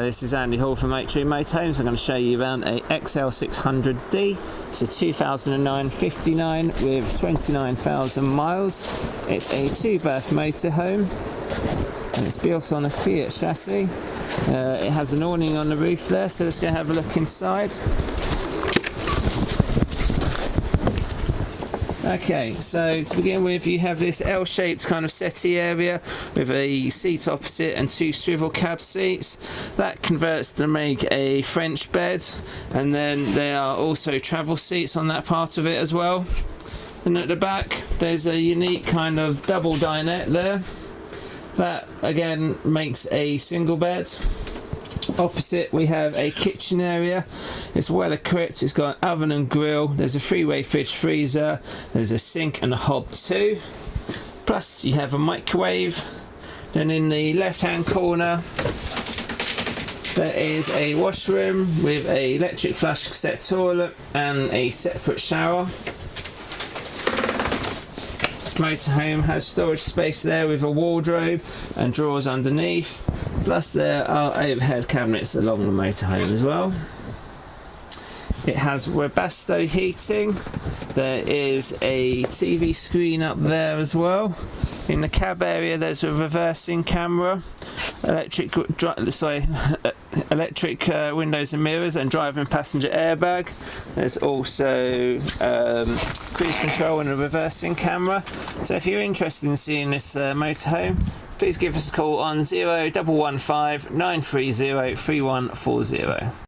This is Andy Hall from Oaktree Motorhomes. I'm going to show you around a XL600D. It's a 2009 59 with 29,000 miles. It's a 2-berth motorhome and it's built on a Fiat chassis. It has an awning on the roof there, so let's go have a look inside. Okay, so to begin with, you have this L-shaped kind of settee area with a seat opposite and 2 swivel cab seats. That converts to make a French bed, and then there are also travel seats on that part of it as well. Then at the back there's a unique kind of double dinette there. That again makes a single bed. Opposite we have a kitchen area. It's well equipped, it's got an oven and grill, there's a 3-way fridge freezer, there's a sink and a hob too. Plus you have a microwave. Then in the left hand corner there is a washroom with a electric flush set toilet and a separate shower. This motorhome has storage space there with a wardrobe and drawers underneath. Plus there are overhead cabinets along the motorhome as well. It has Webasto heating. There is a TV screen up there as well. In the cab area there's a reversing camera, electric windows and mirrors, and driver and passenger airbag. There's also cruise control and a reversing camera. So if you're interested in seeing this motorhome, please give us a call on 0115 930 3140.